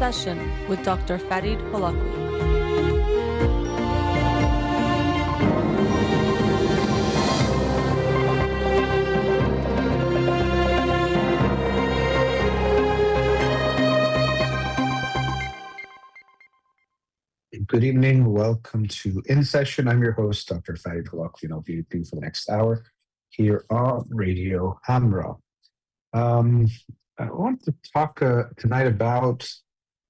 Session with Dr. Farid Holakouee. Good evening. Welcome to In Session. I'm your host, Dr. Farid Holakouee, and I'll be with you for the next hour here on Radio Hamra. I want to talk tonight about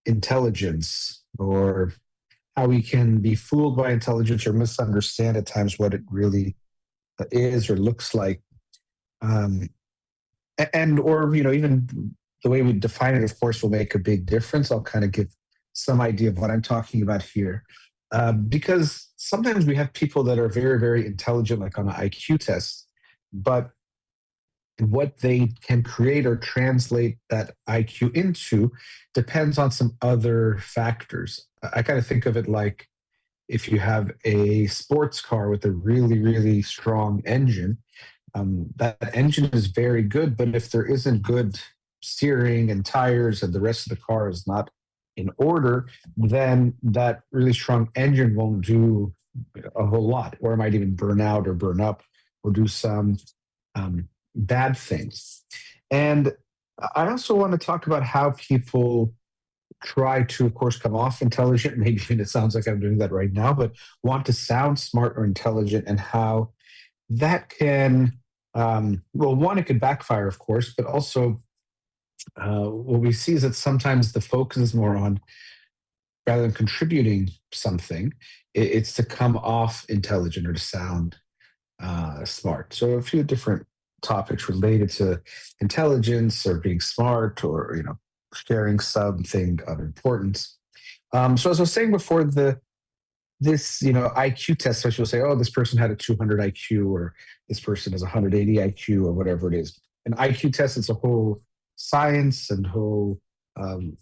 intelligence, or how we can be fooled by intelligence or misunderstand at times what it really is or looks like, um, and or even the way we define it. Of course, will make a big difference. I'll kind of give some idea of what I'm talking about here, because sometimes we have people that are very, very intelligent, like on an IQ test, but what they can create or translate that IQ into depends on some other factors. I kind of think of it like if you have a sports car with a really, really strong engine, that engine is very good, but if there isn't good steering and tires and the rest of the car is not in order, then that really strong engine won't do a whole lot, or it might even burn out or burn up or do some bad things. And I also want to talk about how people try to, of course, come off intelligent. Maybe even it sounds like I'm doing that right now, but want to sound smart or intelligent, and how that can, well, one, it could backfire, of course, but also what we see is that sometimes the focus is more on, rather than contributing something, it's to come off intelligent or to sound smart. So a few different topics related to intelligence or being smart, or sharing something of importance. So as I was saying before, this IQ test, so she'll say, oh, this person had a 200 IQ, or this person has 180 IQ, or whatever it is. An IQ test is a whole science and whole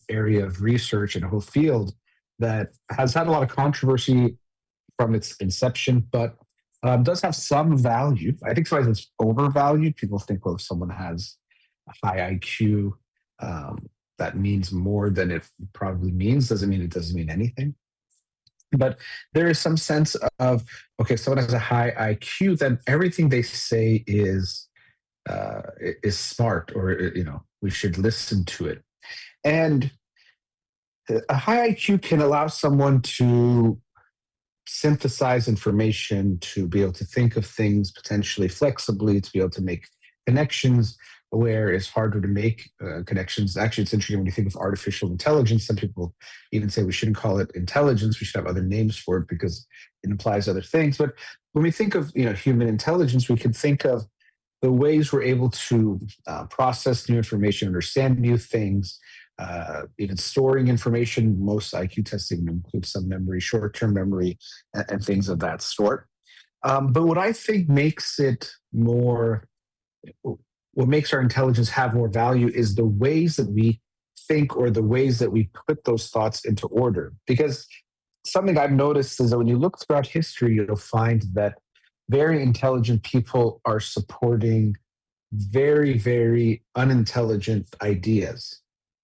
area of research and a whole field that has had a lot of controversy from its inception, but does have some value. I think sometimes it's overvalued. People think, well, if someone has a high IQ, that means more than it probably means. Doesn't mean it doesn't mean anything. But there is some sense of, okay, if someone has a high IQ, then everything they say is smart, or we should listen to it. And a high IQ can allow someone to synthesize information, to be able to think of things potentially flexibly, to be able to make connections where it's harder to make connections. Actually, it's interesting when you think of artificial intelligence. Some people even say we shouldn't call it intelligence. We should have other names for it because it implies other things. But when we think of human intelligence, we can think of the ways we're able to process new information, understand new things, even storing information. Most IQ testing includes some memory, short-term memory, and things of that sort. But what I think makes it more, what makes our intelligence have more value is the ways that we think, or the ways that we put those thoughts into order. Because something I've noticed is that when you look throughout history, you'll find that very intelligent people are supporting very, very unintelligent ideas.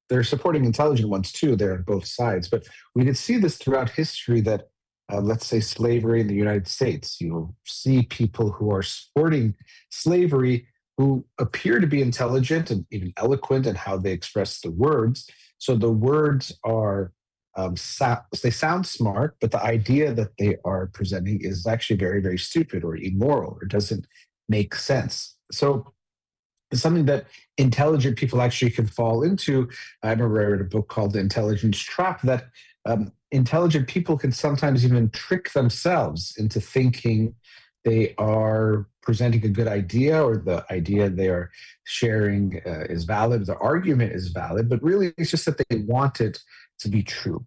They're supporting intelligent ones too. They're on both sides. But we can see this throughout history that, let's say, slavery in the United States. You'll see people who are supporting slavery who appear to be intelligent and even eloquent in how they express the words. So the words are, they sound smart, but the idea that they are presenting is actually very, very stupid or immoral, or doesn't make sense. So it's something that intelligent people actually can fall into. I remember I read a book called The Intelligence Trap, that intelligent people can sometimes even trick themselves into thinking they are presenting a good idea, or the idea they are sharing is valid, the argument is valid, but really it's just that they want it to be true.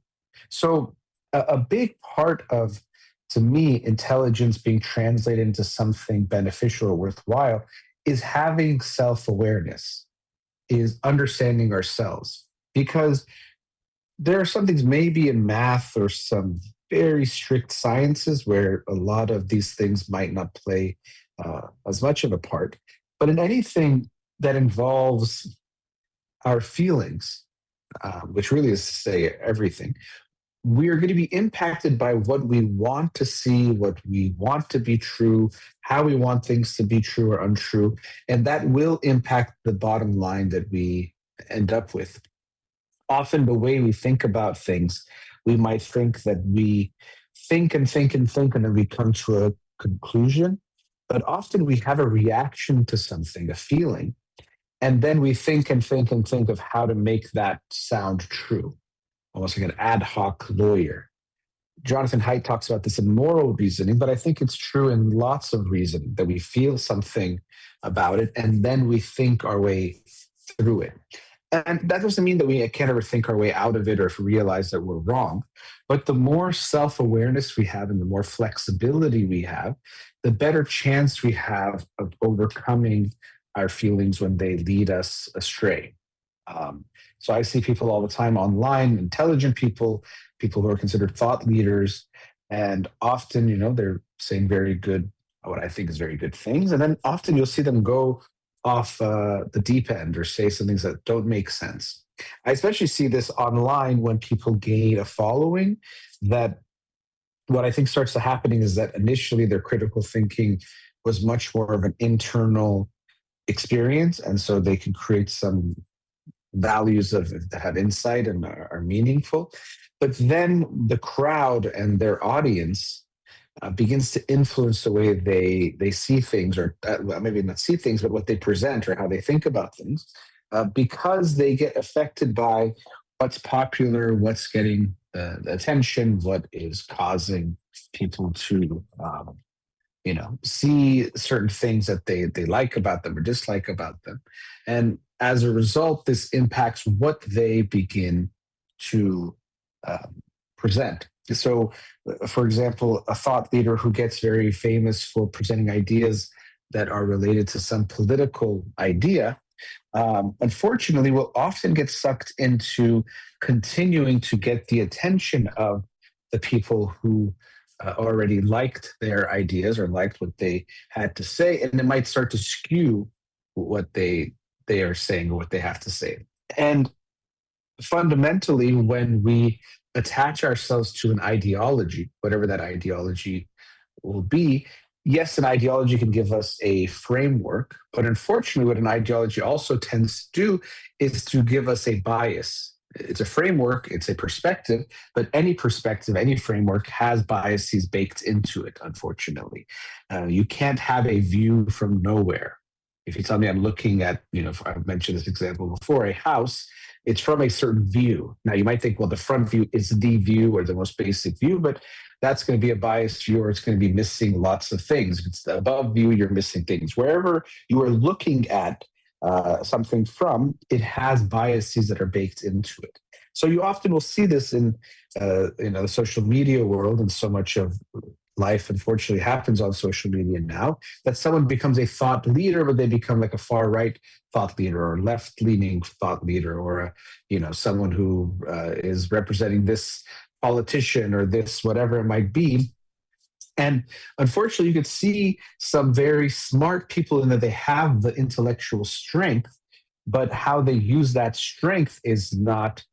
So a big part of, to me, intelligence being translated into something beneficial or worthwhile is having self-awareness, is understanding ourselves. Because there are some things maybe in math or some very strict sciences where a lot of these things might not play as much of a part. But in anything that involves our feelings, which really is to say everything, we are going to be impacted by what we want to see, what we want to be true, how we want things to be true or untrue. And that will impact the bottom line that we end up with. Often, the way we think about things, we might think that we think and think and think, and then we come to a conclusion. But often we have a reaction to something, a feeling, and then we think and think and think of how to make that sound true, almost like an ad hoc lawyer. Jonathan Haidt talks about this in moral reasoning, but I think it's true in lots of reasoning that we feel something about it and then we think our way through it. And that doesn't mean that we can't ever think our way out of it or realize that we're wrong. But the more self awareness we have and the more flexibility we have, the better chance we have of overcoming our feelings when they lead us astray. Um, so I see people all the time online, intelligent people, people who are considered thought leaders, and often, they're saying very good, what I think is very good things, and then often you'll see them go off the deep end or say some things that don't make sense. I especially see this online when people gain a following. That what I think starts to happening is that initially their critical thinking was much more of an internal experience, and so they can create some values that have insight and are meaningful. But then the crowd and their audience begins to influence the way they see things, or well, maybe not see things, but what they present or how they think about things, because they get affected by what's popular, what's getting the attention, what is causing people to see certain things that they like about them or dislike about them. And as a result, this impacts what they begin to present. So, for example, a thought leader who gets very famous for presenting ideas that are related to some political idea, unfortunately, will often get sucked into continuing to get the attention of the people who already liked their ideas or liked what they had to say, and it might start to skew what they are saying or what they have to say. And fundamentally, when we attach ourselves to an ideology, whatever that ideology will be, yes, an ideology can give us a framework, but unfortunately, what an ideology also tends to do is to give us a bias. It's a framework, it's a perspective, but any perspective, any framework has biases baked into it, unfortunately. You can't have a view from nowhere. If you tell me I'm looking at, I've mentioned this example before, a house, it's from a certain view. Now, you might think, well, the front view is the view or the most basic view, but that's going to be a biased view or it's going to be missing lots of things. If it's the above view, you're missing things. Wherever you are looking at something from, it has biases that are baked into it. So you often will see this in the social media world, and so much of life unfortunately happens on social media now, that someone becomes a thought leader, but they become like a far right thought leader or left leaning thought leader, or someone who is representing this politician or this whatever it might be. And unfortunately, you could see some very smart people in that they have the intellectual strength, but how they use that strength is not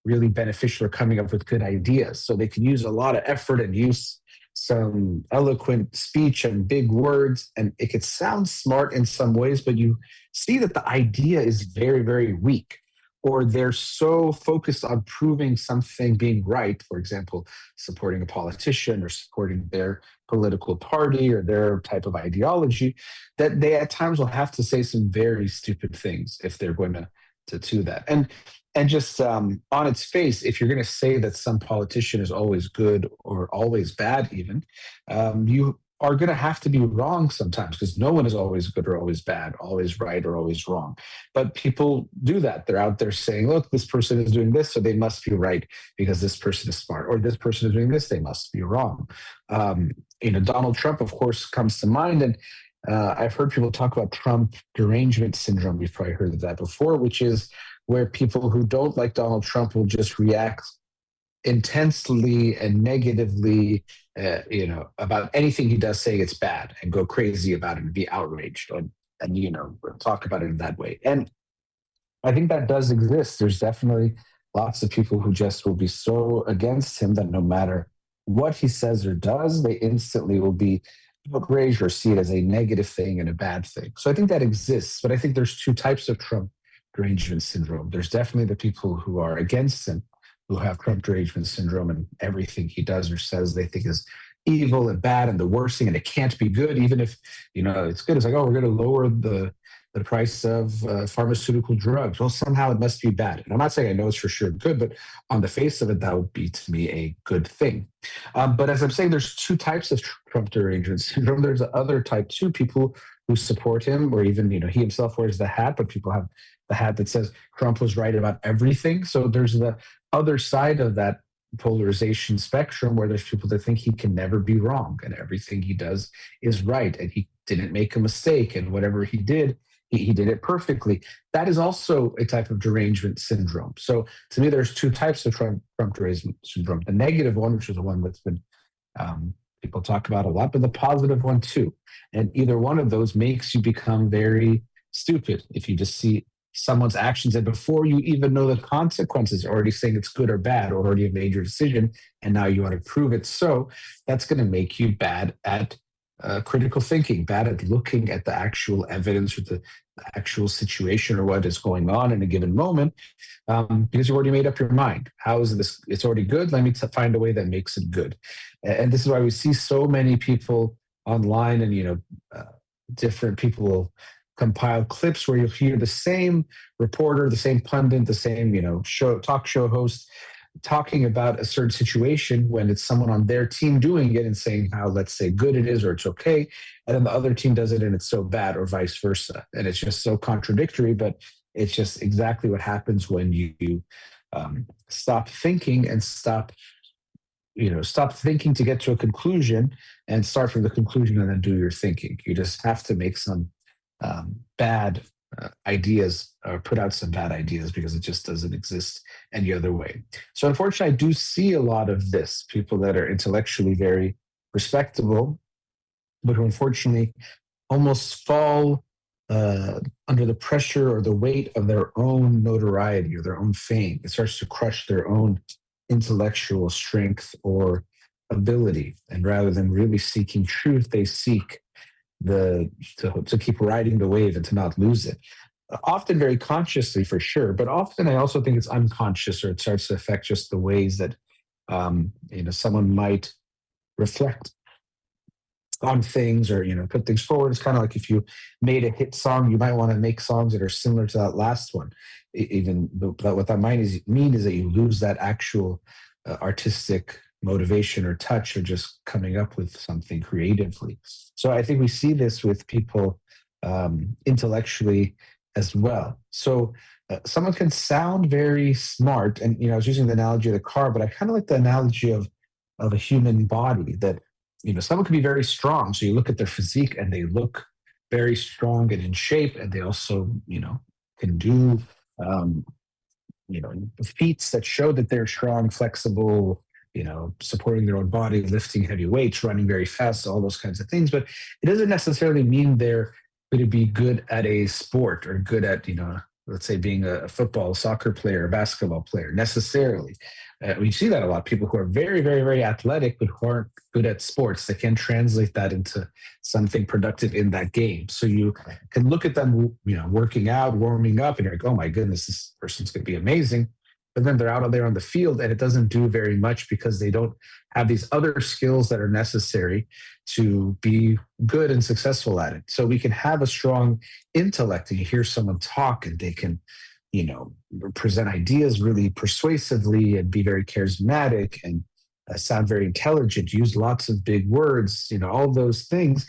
really beneficial or coming up with good ideas. So they can use a lot of effort and use some eloquent speech and big words, and it could sound smart in some ways, but you see that the idea is very, very weak. Or they're so focused on proving something being right, for example, supporting a politician or supporting their political party or their type of ideology, that they at times will have to say some very stupid things if they're going to do that. And just on its face, if you're going to say that some politician is always good or always bad, even, you are going to have to be wrong sometimes, because no one is always good or always bad, always right or always wrong. But people do that. They're out there saying, look, this person is doing this, so they must be right because this person is smart, or this person is doing this, they must be wrong. Donald Trump, of course, comes to mind. And I've heard people talk about Trump derangement syndrome. You've probably heard of that before, which is where people who don't like Donald Trump will just react intensely and negatively, about anything he does, saying it's bad, and go crazy about it and be outraged and talk about it in that way. And I think that does exist. There's definitely lots of people who just will be so against him that no matter what he says or does, they instantly will be outraged or see it as a negative thing and a bad thing. So I think that exists, but I think there's two types of Trump derangement syndrome. There's definitely the people who are against him, who have Trump derangement syndrome, and everything he does or says they think is evil and bad and the worst thing, and it can't be good, even if it's good. It's like, oh, we're going to lower the price of pharmaceutical drugs. Well, somehow it must be bad. And I'm not saying I know it's for sure good, but on the face of it, that would be to me a good thing. But as I'm saying, there's two types of Trump derangement syndrome. There's the other type two, people who support him, or even he himself wears the hat, but people have the hat that says Trump was right about everything. So there's the other side of that polarization spectrum where there's people that think he can never be wrong and everything he does is right and he didn't make a mistake and whatever he did, he did it perfectly. That is also a type of derangement syndrome. So to me, there's two types of Trump derangement syndrome. The negative one, which is the one that's been people talk about a lot, but the positive one too. And either one of those makes you become very stupid if you just see someone's actions and before you even know the consequences, already saying it's good or bad, or already have made your decision, and now you want to prove it. So that's going to make you bad at critical thinking, bad at looking at the actual evidence or the actual situation or what is going on in a given moment, because you've already made up your mind. How is this? It's already good. Let me find a way that makes it good. And this is why we see so many people online, and different people will compile clips where you'll hear the same reporter, the same pundit, the same talk show host talking about a certain situation when it's someone on their team doing it and saying how, let's say, good it is or it's okay, and then the other team does it and it's so bad, or vice versa. And it's just so contradictory, but it's just exactly what happens when you stop thinking and stop thinking to get to a conclusion and start from the conclusion and then do your thinking. You just have to make some bad ideas or put out some bad ideas because it just doesn't exist any other way. So unfortunately, I do see a lot of this, people that are intellectually very respectable, but who unfortunately almost fall under the pressure or the weight of their own notoriety or their own fame. It starts to crush their own intellectual strength or ability. And rather than really seeking truth, they seek to keep riding the wave and to not lose it. Often very consciously, for sure, but often I also think it's unconscious, or it starts to affect just the ways that someone might reflect on things, or put things forward. It's kind of like if you made a hit song, you might want to make songs that are similar to that last one. But what that might mean is that you lose that actual artistic motivation or touch, or just coming up with something creatively. So I think we see this with people intellectually as well. So someone can sound very smart, and I was using the analogy of the car, but I kind of like the analogy of a human body, that someone can be very strong. So you look at their physique and they look very strong and in shape, and they also can do feats that show that they're strong, flexible, supporting their own body, lifting heavy weights, running very fast, all those kinds of things. But it doesn't necessarily mean they're going to be good at a sport, or good at, let's say, being a football, soccer player, a basketball player necessarily. We see that a lot. People who are very, very, very athletic, but who aren't good at sports, they can translate that into something productive in that game. So you can look at them, working out, warming up, and you're like, oh my goodness, this person's going to be amazing. But then they're out there on the field and it doesn't do very much because they don't have these other skills that are necessary to be good and successful at it. So we can have a strong intellect, and you hear someone talk and they can, present ideas really persuasively and be very charismatic and sound very intelligent, use lots of big words, all those things.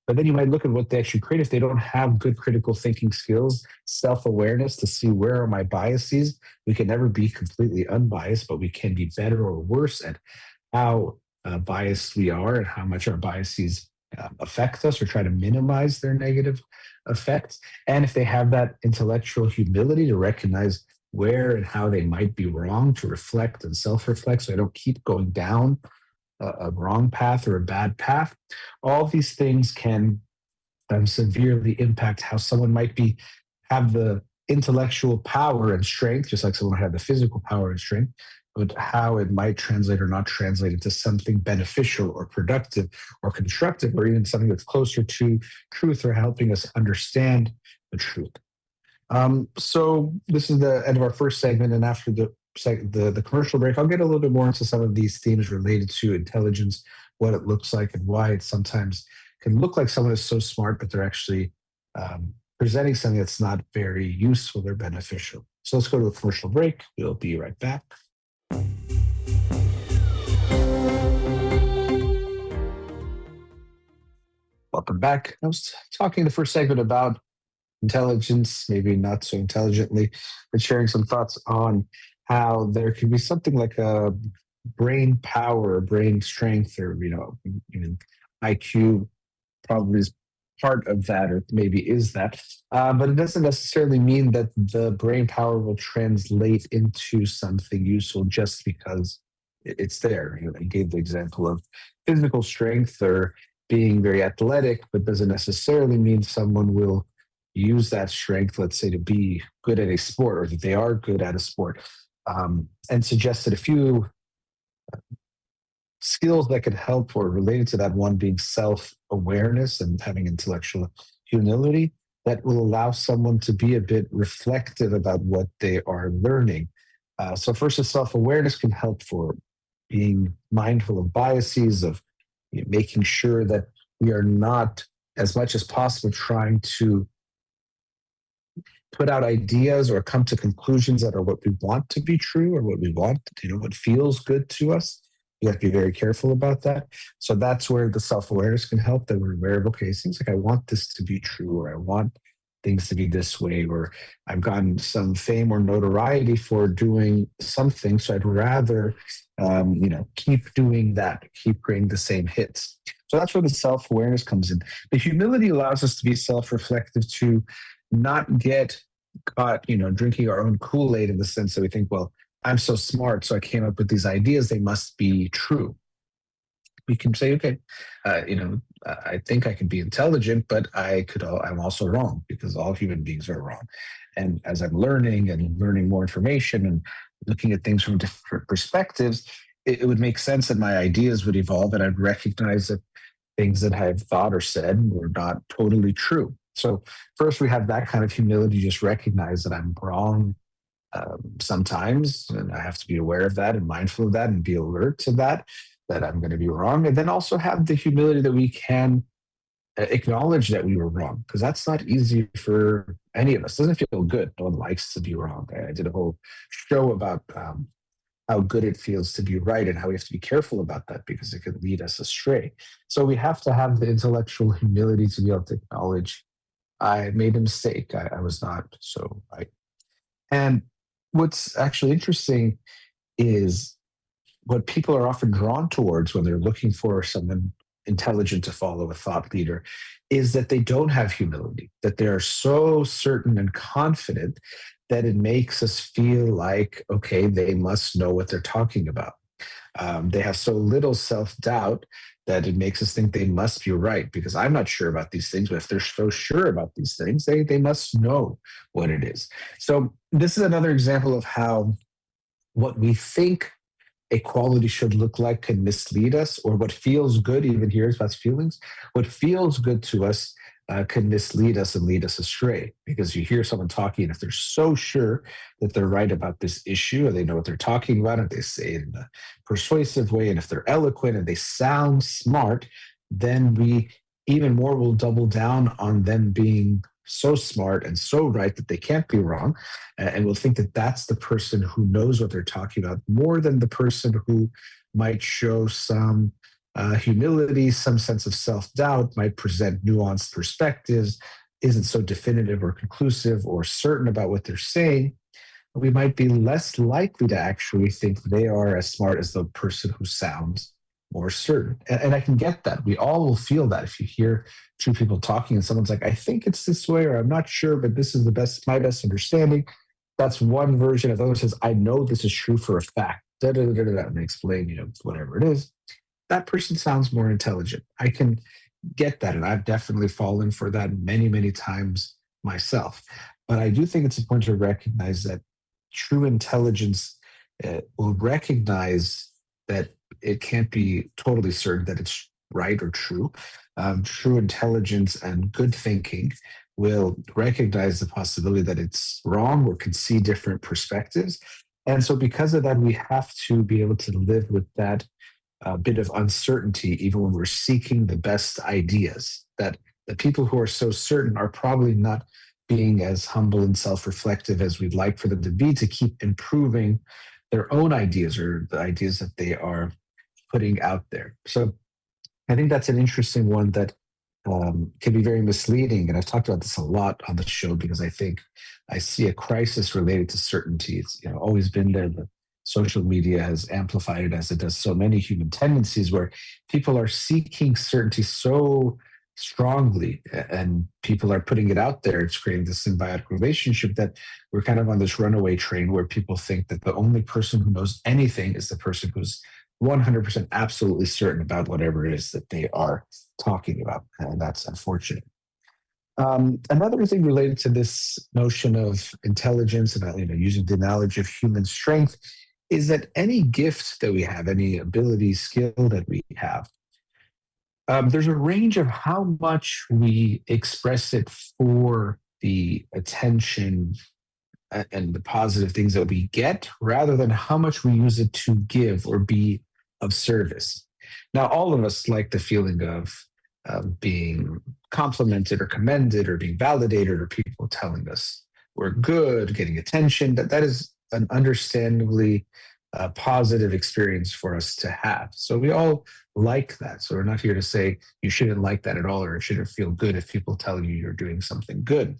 But then you might look at what they actually create. If they don't have good critical thinking skills, self-awareness to see where are my biases, we can never be completely unbiased, but we can be better or worse at how biased we are and how much our biases affect us, or try to minimize their negative effects. And if they have that intellectual humility to recognize where and how they might be wrong, to reflect and self-reflect, so I don't keep going down a wrong path or a bad path. All these things can severely impact how someone might have the intellectual power and strength, just like someone had the physical power and strength, but how it might translate or not translate into something beneficial or productive or constructive, or even something that's closer to truth or helping us understand the truth. So this is the end of our first segment, and after the commercial break, I'll get a little bit more into some of these themes related to intelligence, what it looks like, and why it sometimes can look like someone is so smart, but they're actually presenting something that's not very useful or beneficial. So let's go to a commercial break. We'll be right back. Welcome back. I was talking in the first segment about intelligence, maybe not so intelligently, but sharing some thoughts on how there can be something like a brain power, brain strength, or even IQ probably is part of that, or maybe is that. But it doesn't necessarily mean that the brain power will translate into something useful just because it's there. I gave the example of physical strength or being very athletic, but doesn't necessarily mean someone will use that strength, let's say, to be good at a sport or that they are good at a sport. And suggested a few skills that could help or related to that, one being self-awareness and having intellectual humility that will allow someone to be a bit reflective about what they are learning. So first, the self-awareness can help for being mindful of biases, of making sure that we are not, as much as possible, trying to put out ideas or come to conclusions that are what we want to be true or what we want, what feels good to us. You have to be very careful about that. So that's where the self-awareness can help, that we're aware of, okay, it seems like I want this to be true, or I want things to be this way, or I've gotten some fame or notoriety for doing something, so I'd rather, keep doing that, keep creating the same hits. So that's where the self-awareness comes in. The humility allows us to be self-reflective, to not get caught, drinking our own Kool-Aid in the sense that we think, well, I'm so smart, so I came up with these ideas, they must be true. We can say, okay, I think I can be intelligent, but I'm also wrong, because all human beings are wrong. And as I'm learning and learning more information and looking at things from different perspectives, it would make sense that my ideas would evolve, and I'd recognize that things that I've thought or said were not totally true. So first, we have that kind of humility, just recognize that I'm wrong sometimes, and I have to be aware of that and mindful of that and be alert to that I'm going to be wrong. And then also have the humility that we can acknowledge that we were wrong, because that's not easy for any of us. It doesn't feel good. No one likes to be wrong. I did a whole show about how good it feels to be right and how we have to be careful about that, because it could lead us astray. So we have to have the intellectual humility to be able to acknowledge I made a mistake. I was not so right. And what's actually interesting is what people are often drawn towards when they're looking for someone intelligent to follow, a thought leader, is that they don't have humility, that they're so certain and confident that it makes us feel like, okay, they must know what they're talking about. They have so little self doubt that it makes us think they must be right, because I'm not sure about these things, but if they're so sure about these things, they must know what it is. So, this is another example of how what we think a quality should look like can mislead us, or what feels good, even here is about feelings, what feels good to us can mislead us and lead us astray, because you hear someone talking, and if they're so sure that they're right about this issue, or they know what they're talking about, and they say it in a persuasive way, and if they're eloquent and they sound smart, then we even more will double down on them being so smart and so right that they can't be wrong. And we'll think that that's the person who knows what they're talking about, more than the person who might show some humility, some sense of self doubt, might present nuanced perspectives, isn't so definitive or conclusive or certain about what they're saying. We might be less likely to actually think they are as smart as the person who sounds more certain. And I can get that. We all will feel that if you hear two people talking and someone's like, I think it's this way, or I'm not sure, but this is my best understanding. That's one version. If the other says, I know this is true for a fact, and explain, whatever it is, that person sounds more intelligent. I can get that. And I've definitely fallen for that many, many times myself. But I do think it's important to recognize that true intelligence will recognize that it can't be totally certain that it's right or true. True intelligence and good thinking will recognize the possibility that it's wrong or can see different perspectives. And so, because of that, we have to be able to live with that bit of uncertainty, even when we're seeking the best ideas. That the people who are so certain are probably not being as humble and self reflective as we'd like for them to be to keep improving their own ideas or the ideas that they are putting out there. So I think that's an interesting one that can be very misleading. And I've talked about this a lot on the show because I think I see a crisis related to certainty. It's always been there, but social media has amplified it as it does so many human tendencies where people are seeking certainty so strongly and people are putting it out there. It's creating this symbiotic relationship that we're kind of on this runaway train where people think that the only person who knows anything is the person who's 100% absolutely certain about whatever it is that they are talking about. And that's unfortunate. Another thing related to this notion of intelligence and using the analogy of human strength is that any gift that we have, any ability, skill that we have, there's a range of how much we express it for the attention and the positive things that we get rather than how much we use it to give or be of service. Now, all of us like the feeling of being complimented or commended or being validated or people telling us we're good, getting attention. That is an understandably positive experience for us to have. So we all like that. So we're not here to say you shouldn't like that at all or it shouldn't feel good if people tell you you're doing something good.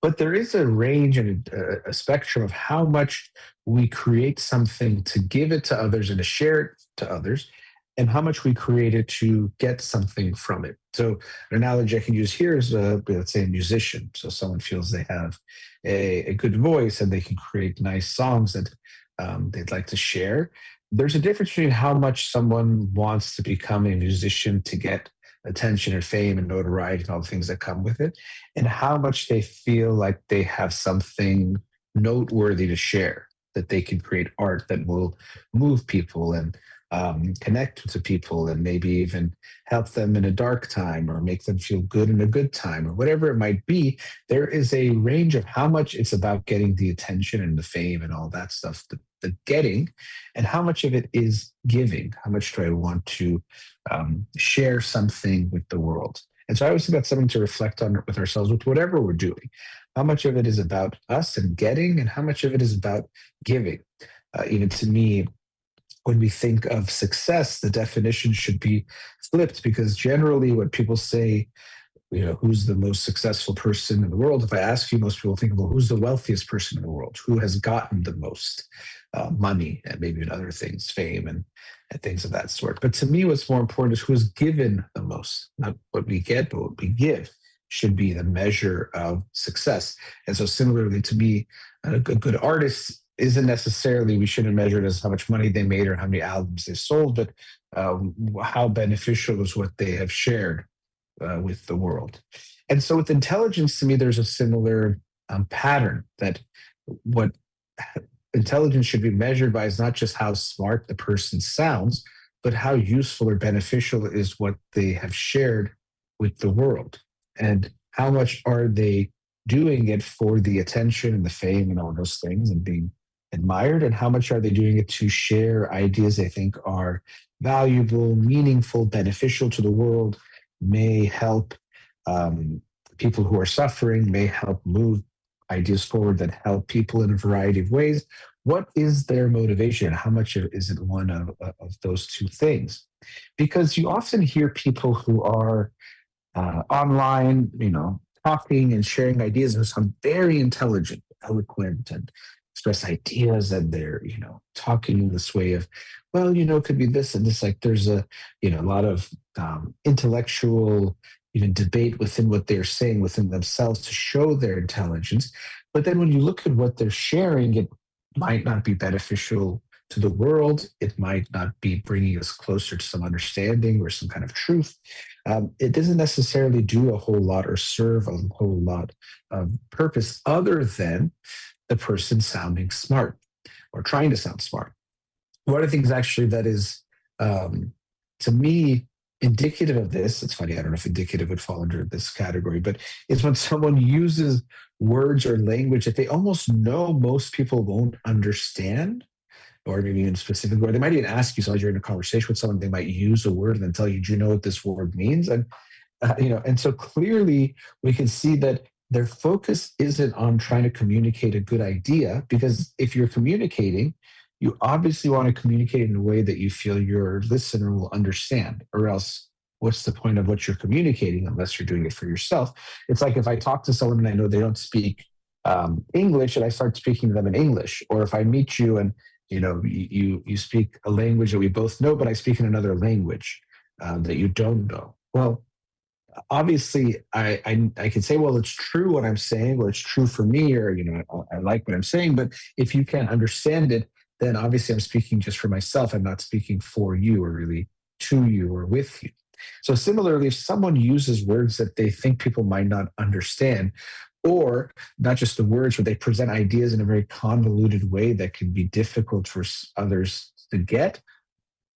But there is a range and a spectrum of how much we create something to give it to others and to share it to others, and how much we create it to get something from it. So, an analogy I can use here is, let's say, a musician. So, someone feels they have a good voice and they can create nice songs that they'd like to share. There's a difference between how much someone wants to become a musician to get attention and fame and notoriety and all the things that come with it, and how much they feel like they have something noteworthy to share, that they can create art that will move people and connect to people and maybe even help them in a dark time or make them feel good in a good time or whatever it might be. There is a range of how much it's about getting the attention and the fame and all that stuff, the getting, and how much of it is giving. How much do I want to share something with the world? And so I always think that's something to reflect on with ourselves with whatever we're doing. How much of it is about us and getting, and how much of it is about giving? Even to me, when we think of success, the definition should be flipped because generally what people say, who's the most successful person in the world? If I ask you, most people think, well, who's the wealthiest person in the world? Who has gotten the most money and maybe in other things, fame and things of that sort. But to me, what's more important is who has given the most, not what we get, but what we give should be the measure of success. And so similarly to me, a good artist isn't necessarily, we shouldn't measure it as how much money they made or how many albums they sold, but how beneficial is what they have shared with the world. And so with intelligence, to me, there's a similar pattern that what intelligence should be measured by is not just how smart the person sounds, but how useful or beneficial is what they have shared with the world. And how much are they doing it for the attention and the fame and all those things and being admired, and how much are they doing it to share ideas they think are valuable, meaningful, beneficial to the world, may help people who are suffering, may help move ideas forward that help people in a variety of ways. What is their motivation? How much is it one of those two things? Because you often hear people who are online, talking and sharing ideas and sound very intelligent, eloquent, and express ideas, and they're, talking in this way of, well, it could be this and this. Like there's a lot of intellectual even debate within what they're saying within themselves to show their intelligence. But then when you look at what they're sharing, it might not be beneficial to the world. It might not be bringing us closer to some understanding or some kind of truth. it doesn't necessarily do a whole lot or serve a whole lot of purpose other than the person sounding smart or trying to sound smart. One of the things actually that is, um, to me, indicative of this, it's funny, I don't know if indicative would fall under this category, but it's when someone uses words or language that they almost know most people won't understand, or maybe even specific, or they might even ask you, so as you're in a conversation with someone, they might use a word and then tell you, do you know what this word means? And and so clearly we can see that their focus isn't on trying to communicate a good idea, because if you're communicating, you obviously want to communicate in a way that you feel your listener will understand, or else what's the point of what you're communicating unless you're doing it for yourself? It's like if I talk to someone and I know they don't speak English, and I start speaking to them in English, or if I meet you and you speak a language that we both know, but I speak in another language that you don't know. Well, obviously I can say, well, it's true what I'm saying, or it's true for me, or I like what I'm saying. But if you can't understand it, then obviously I'm speaking just for myself. I'm not speaking for you, or really to you, or with you. So similarly, if someone uses words that they think people might not understand, or not just the words, but they present ideas in a very convoluted way that can be difficult for others to get,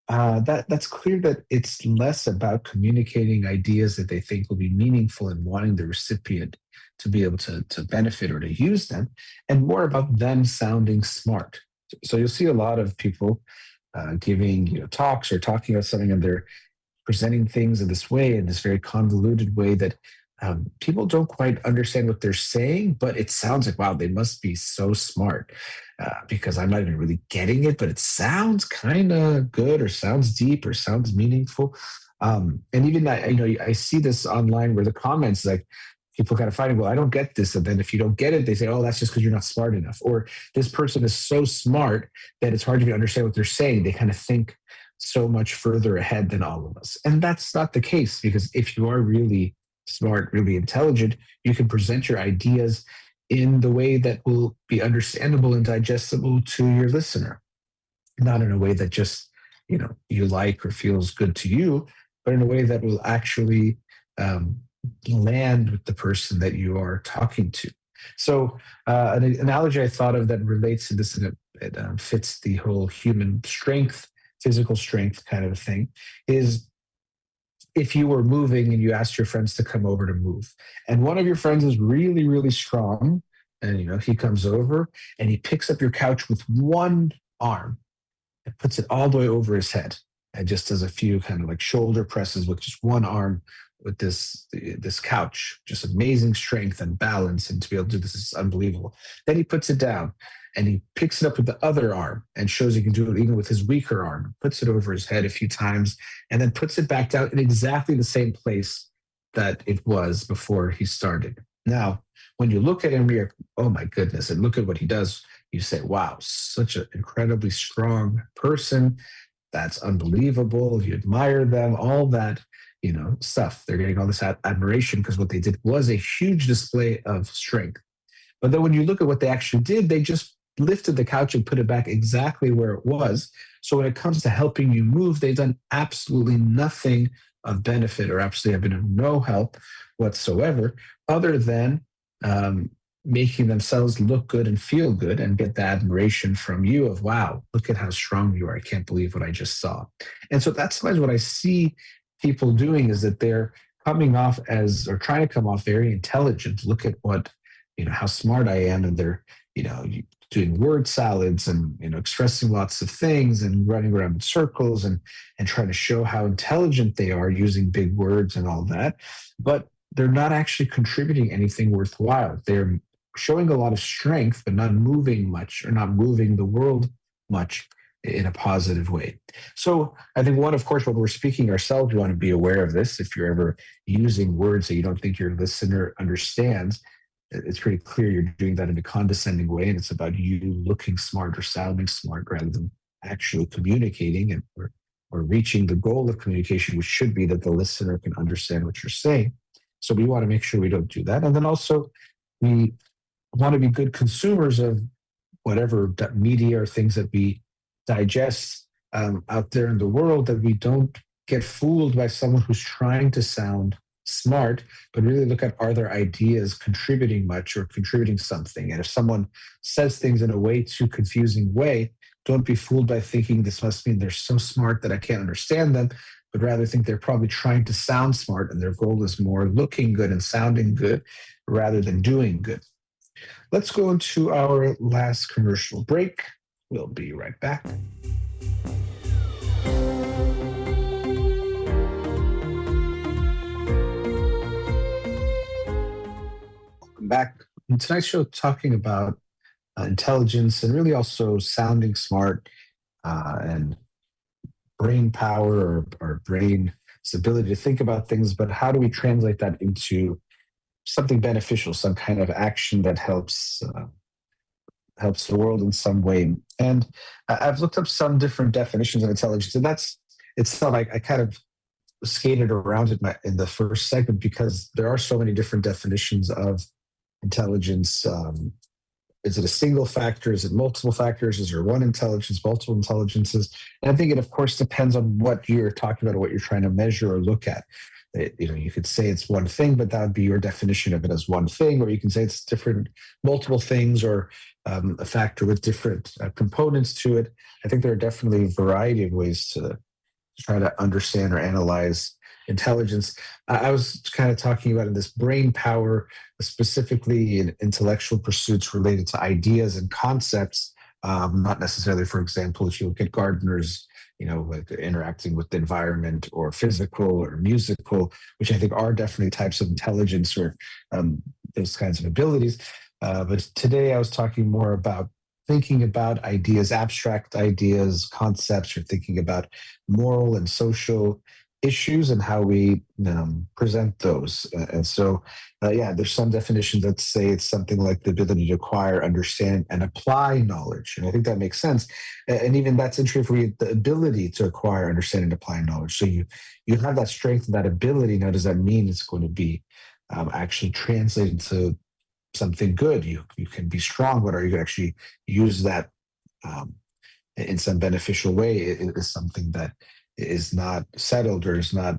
that's clear that it's less about communicating ideas that they think will be meaningful and wanting the recipient to be able to benefit or to use them, and more about them sounding smart. So you'll see a lot of people giving talks or talking about something, and they're presenting things in this way, in this very convoluted way that people don't quite understand what they're saying, but it sounds like, wow, they must be so smart because I'm not even really getting it, but it sounds kind of good, or sounds deep, or sounds meaningful. And even I see this online where the comments, like, people kind of fighting, well, I don't get this. And then if you don't get it, they say, oh, that's just because you're not smart enough. Or this person is so smart that it's hard to understand what they're saying. They kind of think so much further ahead than all of us. And that's not the case, because if you are really smart, really intelligent, you can present your ideas in the way that will be understandable and digestible to your listener, not in a way that just you like or feels good to you, but in a way that will actually um, land with the person that you are talking to. So an analogy I thought of that relates to this, and it fits the whole human strength, physical strength kind of thing, is if you were moving and you asked your friends to come over to move, and one of your friends is really, really strong, and he comes over and he picks up your couch with one arm and puts it all the way over his head, and just does a few kind of like shoulder presses with just one arm with this couch, just amazing strength and balance, and to be able to do this is unbelievable. Then he puts it down and he picks it up with the other arm and shows he can do it even with his weaker arm, puts it over his head a few times, and then puts it back down in exactly the same place that it was before he started. Now, when you look at him, you're, oh my goodness, and look at what he does, you say, wow, such an incredibly strong person. That's unbelievable. You admire them, all that, stuff. They're getting all this admiration because what they did was a huge display of strength. But then when you look at what they actually did, they just lifted the couch and put it back exactly where it was. So when it comes to helping you move, they've done absolutely nothing of benefit, or absolutely have been of no help whatsoever, other than making themselves look good and feel good and get the admiration from you of, wow, look at how strong you are. I can't believe what I just saw. And so that's sometimes what I see people doing, is that they're coming off as, or trying to come off very intelligent. Look at what, how smart I am. And they're, doing word salads and, expressing lots of things and running around in circles and trying to show how intelligent they are using big words and all that. But they're not actually contributing anything worthwhile. They're showing a lot of strength, but not moving much, or not moving the world much in a positive way. So I think one, of course, when we're speaking ourselves, we want to be aware of this. If you're ever using words that you don't think your listener understands, it's pretty clear you're doing that in a condescending way, and it's about you looking smart or sounding smart rather than actually communicating and or reaching the goal of communication, which should be that the listener can understand what you're saying. So we want to make sure we don't do that. And then also, we want to be good consumers of whatever media or things that we digest out there in the world, that we don't get fooled by someone who's trying to sound smart, but really look at, are their ideas contributing much or contributing something? And if someone says things in a way too confusing way, don't be fooled by thinking this must mean they're so smart that I can't understand them, but rather think they're probably trying to sound smart and their goal is more looking good and sounding good rather than doing good. Let's go into our last commercial break. We'll be right back. Welcome back. In tonight's show, talking about intelligence and really also sounding smart and brain power or brain's ability to think about things, but how do we translate that into something beneficial, some kind of action that helps the world in some way? And I've looked up some different definitions of intelligence, and it's not like I kind of skated around it in the first segment because there are so many different definitions of intelligence. Is it a single factor? Is it multiple factors? Is there one intelligence, multiple intelligences? And I think it, of course, depends on what you're talking about or what you're trying to measure or look at. You could say it's one thing, but that would be your definition of it as one thing, or you can say it's different, multiple things, or a factor with different components to it. I think there are definitely a variety of ways to try to understand or analyze intelligence. I was kind of talking about in this brain power, specifically in intellectual pursuits related to ideas and concepts, not necessarily, for example, if you look at gardeners, like interacting with the environment or physical or musical, which I think are definitely types of intelligence or those kinds of abilities. But today I was talking more about thinking about ideas, abstract ideas, concepts, or thinking about moral and social issues and how we present those. And so, there's some definitions that say it's something like the ability to acquire, understand, and apply knowledge. And I think that makes sense. And even that's interesting for you, the ability to acquire, understand, and apply knowledge. So you have that strength and that ability. Now, does that mean it's going to be actually translated to something good? You can be strong, but are you going to actually use that in some beneficial way? It is something that is not settled or is not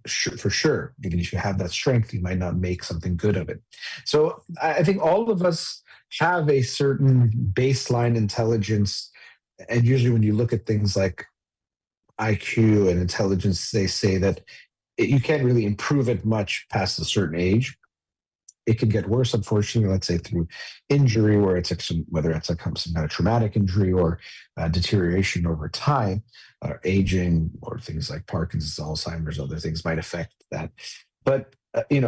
for sure. Even if you have that strength, you might not make something good of it. So I think all of us have a certain baseline intelligence. And usually when you look at things like IQ and intelligence, they say that you can't really improve it much past a certain age. It can get worse, unfortunately, let's say through injury, where whether it's some kind of traumatic injury or deterioration over time, or aging, or things like Parkinson's, Alzheimer's, other things might affect that. But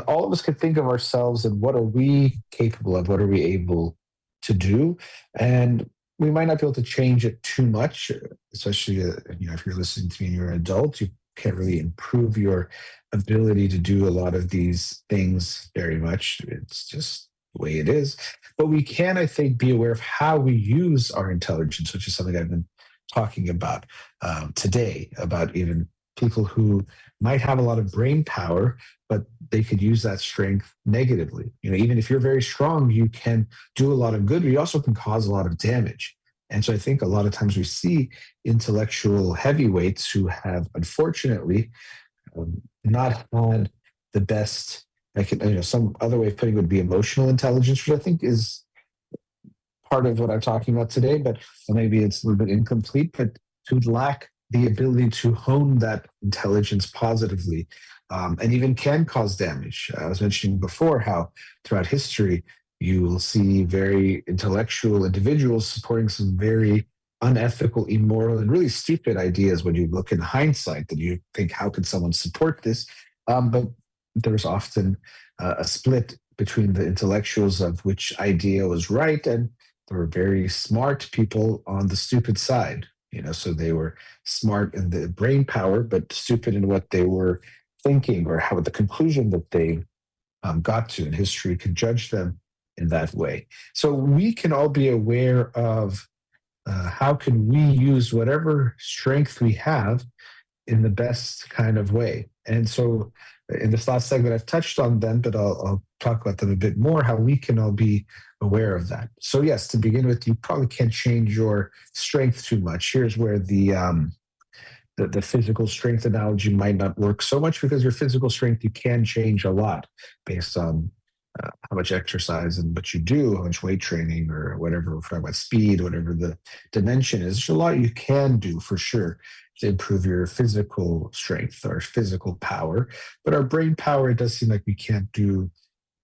all of us could think of ourselves and what are we capable of? What are we able to do? And we might not be able to change it too much, especially if you're listening to me and you're an adult, you can't really improve your ability to do a lot of these things very much. It's just the way it is. But we can, I think, be aware of how we use our intelligence, which is something I've been talking about today, about even people who might have a lot of brain power, but they could use that strength negatively. Even if you're very strong, you can do a lot of good, but you also can cause a lot of damage. And so I think a lot of times we see intellectual heavyweights who have, unfortunately, not had the best. Some other way of putting it would be emotional intelligence, which I think is part of what I'm talking about today, but maybe it's a little bit incomplete, but to lack the ability to hone that intelligence positively, and even can cause damage. I was mentioning before how throughout history, you will see very intellectual individuals supporting some very unethical, immoral, and really stupid ideas when you look in hindsight that you think, how could someone support this? But there's often a split between the intellectuals of which idea was right, and there were very smart people on the stupid side. So they were smart in the brain power, but stupid in what they were thinking or how the conclusion that they got to, and history could judge them in that way. So we can all be aware of how can we use whatever strength we have in the best kind of way. And so in this last segment, I've touched on them, but I'll talk about them a bit more, how we can all be aware of that. So yes, to begin with, you probably can't change your strength too much. Here's where the the physical strength analogy might not work so much because your physical strength, you can change a lot based on how much exercise and what you do, how much weight training or whatever, we're talking about speed, whatever the dimension is. There's a lot you can do for sure to improve your physical strength or physical power. But our brain power, it does seem like we can't do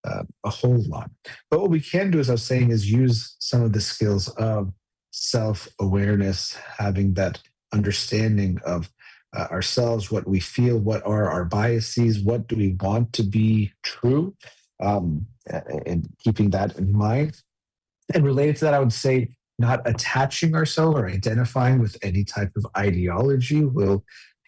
a whole lot. But what we can do, as I was saying, is use some of the skills of self awareness, having that understanding of ourselves, what we feel, what are our biases, what do we want to be true, and keeping that in mind. And related to that, I would say not attaching ourselves or identifying with any type of ideology will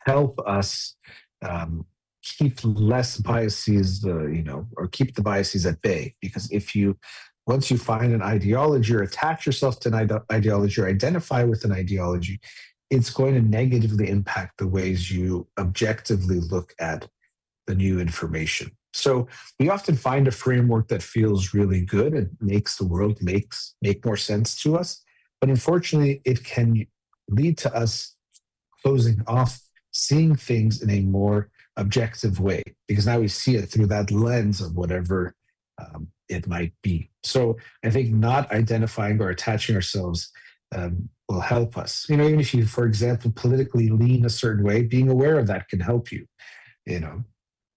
help us um, keep less biases, or keep the biases at bay. Because if you, once you find an ideology or attach yourself to an ideology or identify with an ideology, it's going to negatively impact the ways you objectively look at the new information. So we often find a framework that feels really good and makes the world make more sense to us. But unfortunately, it can lead to us closing off, seeing things in a more objective way, because now we see it through that lens of whatever it might be. So I think not identifying or attaching ourselves will help us. Even if you, for example, politically lean a certain way, being aware of that can help you.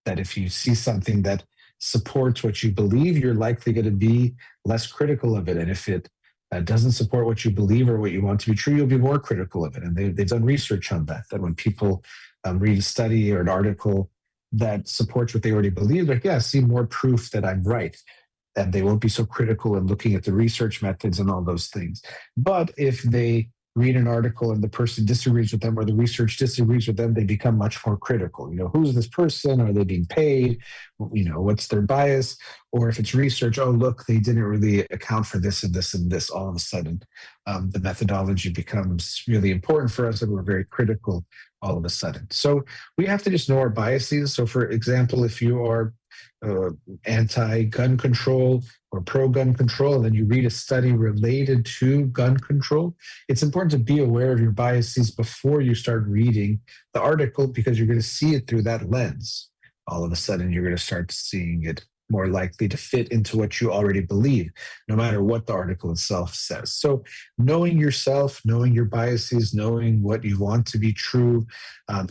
That if you see something that supports what you believe, you're likely going to be less critical of it. And if it doesn't support what you believe or what you want to be true, you'll be more critical of it. And they've done research on that, that when people read a study or an article that supports what they already believe, like, yeah, I see more proof that I'm right. And they won't be so critical in looking at the research methods and all those things. But if they read an article and the person disagrees with them or the research disagrees with them, they become much more critical. Who's this person? Are they being paid? What's their bias? Or if it's research, oh, look, they didn't really account for this and this and this. All of a sudden, the methodology becomes really important for us and we're very critical all of a sudden. So we have to just know our biases. So for example, if you are anti-gun control or pro-gun control, and then you read a study related to gun control, it's important to be aware of your biases before you start reading the article, because you're going to see it through that lens. All of a sudden, you're going to start seeing it more likely to fit into what you already believe, no matter what the article itself says. So knowing yourself, knowing your biases, knowing what you want to be true,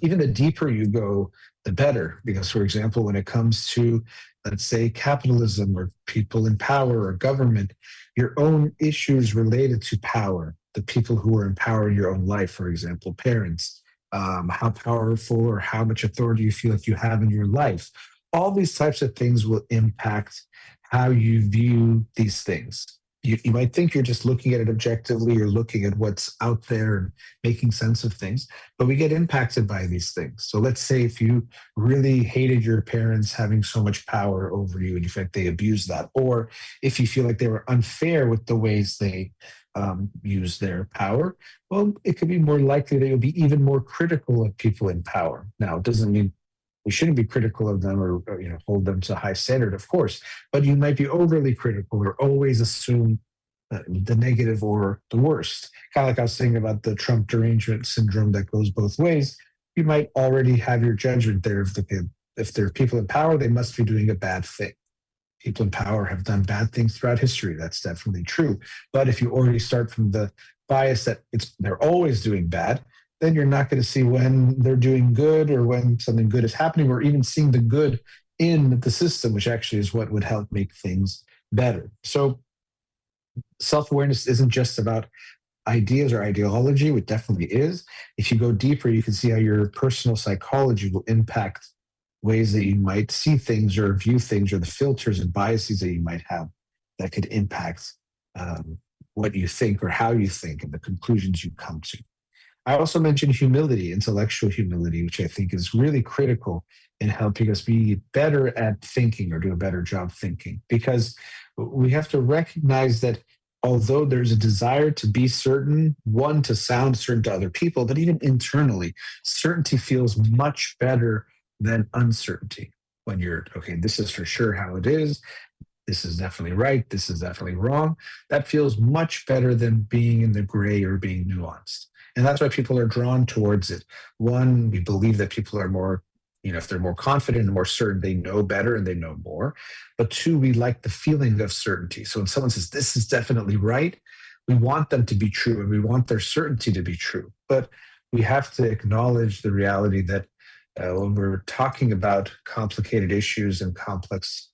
even the deeper you go, the better. Because, for example, when it comes to, let's say, capitalism or people in power or government, your own issues related to power, the people who are in power in your own life, for example, parents, how powerful or how much authority you feel like you have in your life, all these types of things will impact how you view these things. You might think you're just looking at it objectively or looking at what's out there and making sense of things, but we get impacted by these things. So let's say if you really hated your parents having so much power over you and in fact they abused that, or if you feel like they were unfair with the ways they use their power, well, it could be more likely that you'll be even more critical of people in power. Now, it doesn't mean we shouldn't be critical of them or hold them to a high standard, of course, but you might be overly critical or always assume the negative or the worst. Kind of like I was saying about the Trump derangement syndrome that goes both ways. You might already have your judgment there. If there are people in power, they must be doing a bad thing. People in power have done bad things throughout history. That's definitely true. But if you already start from the bias that they're always doing bad, then you're not going to see when they're doing good or when something good is happening, or even seeing the good in the system, which actually is what would help make things better. So self-awareness isn't just about ideas or ideology, it definitely is. If you go deeper, you can see how your personal psychology will impact ways that you might see things or view things, or the filters and biases that you might have that could impact what you think or how you think and the conclusions you come to. I also mentioned humility, intellectual humility, which I think is really critical in helping us be better at thinking or do a better job thinking. Because we have to recognize that although there's a desire to be certain, one, to sound certain to other people, but even internally, certainty feels much better than uncertainty. When you're, okay, this is for sure how it is. this is definitely right, this is definitely wrong. That feels much better than being in the gray or being nuanced. And that's why people are drawn towards it. One, we believe that people are more, if they're more confident and more certain, they know better and they know more. But two, we like the feeling of certainty. So when someone says, this is definitely right, we want them to be true and we want their certainty to be true. But we have to acknowledge the reality that when we're talking about complicated issues and complex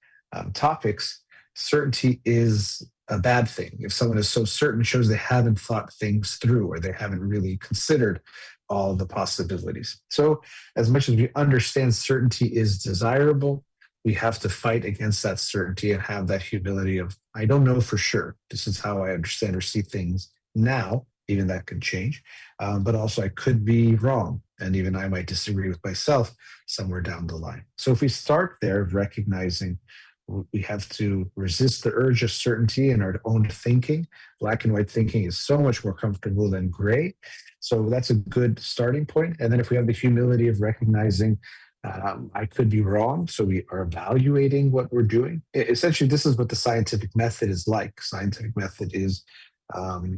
topics, certainty is a bad thing. If someone is so certain, it shows they haven't thought things through or they haven't really considered all the possibilities. So, as much as we understand certainty is desirable, we have to fight against that certainty and have that humility of, I don't know for sure. This is how I understand or see things now. Even that could change. But also, I could be wrong. And even I might disagree with myself somewhere down the line. So, if we start there, recognizing we have to resist the urge of certainty in our own thinking. Black and white thinking is so much more comfortable than gray. So that's a good starting point. And then if we have the humility of recognizing I could be wrong, so we are evaluating what we're doing. Essentially, this is what the scientific method is like. Scientific method is a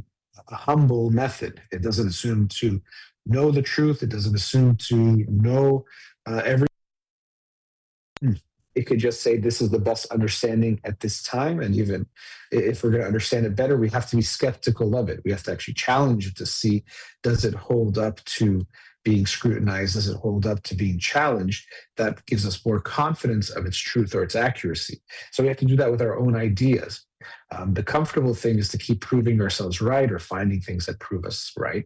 humble method. It doesn't assume to know the truth. It doesn't assume to know every. It could just say this is the best understanding at this time. And even if we're going to understand it better, we have to be skeptical of it. We have to actually challenge it to see, does it hold up to being scrutinized? Does it hold up to being challenged? That gives us more confidence of its truth or its accuracy. So we have to do that with our own ideas. The comfortable thing is to keep proving ourselves right or finding things that prove us right.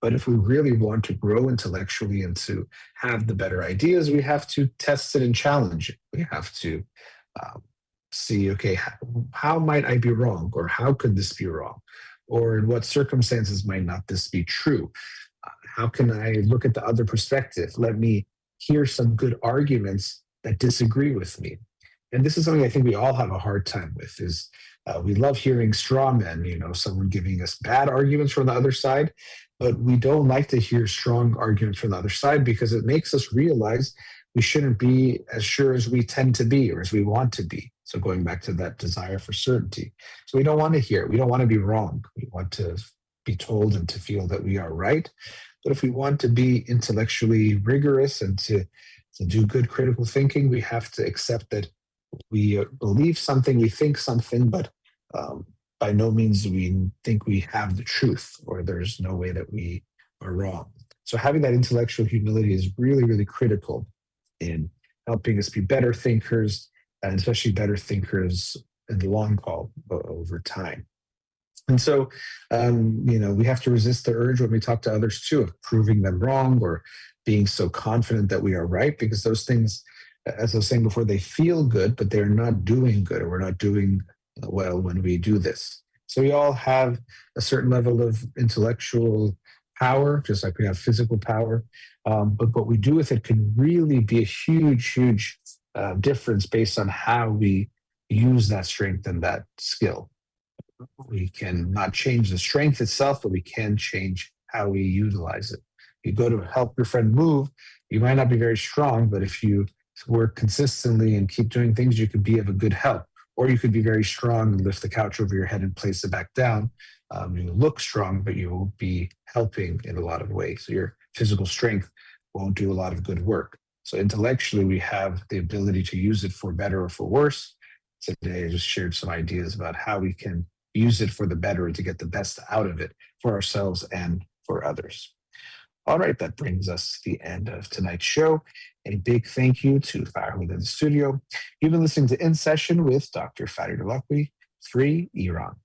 But if we really want to grow intellectually and to have the better ideas, we have to test it and challenge it. We have to see, okay, how might I be wrong? Or how could this be wrong? Or in what circumstances might not this be true? How can I look at the other perspective? Let me hear some good arguments that disagree with me. And this is something I think we all have a hard time with is we love hearing straw men, someone giving us bad arguments from the other side, but we don't like to hear strong arguments from the other side because it makes us realize we shouldn't be as sure as we tend to be or as we want to be. So going back to that desire for certainty. So we don't want to hear, we don't want to be wrong. We want to be told and to feel that we are right. But if we want to be intellectually rigorous and to do good critical thinking, we have to accept that we believe something, we think something, but by no means do we think we have the truth or there's no way that we are wrong. So having that intellectual humility is really, really critical in helping us be better thinkers and especially better thinkers in the long haul over time. And so, we have to resist the urge when we talk to others too of proving them wrong or being so confident that we are right, because those things, as I was saying before, they feel good, but they're not doing good or we're not doing well when we do this. So we all have a certain level of intellectual power, just like we have physical power. But what we do with it can really be a huge, huge difference based on how we use that strength and that skill. We can not change the strength itself, but we can change how we utilize it. You go to help your friend move, you might not be very strong, but if you work consistently and keep doing things, you could be of a good help. Or you could be very strong and lift the couch over your head and place it back down. You look strong, but you will be helping in a lot of ways. So your physical strength won't do a lot of good work. So intellectually, we have the ability to use it for better or for worse. Today, I just shared some ideas about how we can use it for the better and to get the best out of it for ourselves and for others. All right, that brings us to the end of tonight's show. A big thank you to Farid in the studio. You've been listening to In Session with Dr. Farid Holakouee, Free Iran.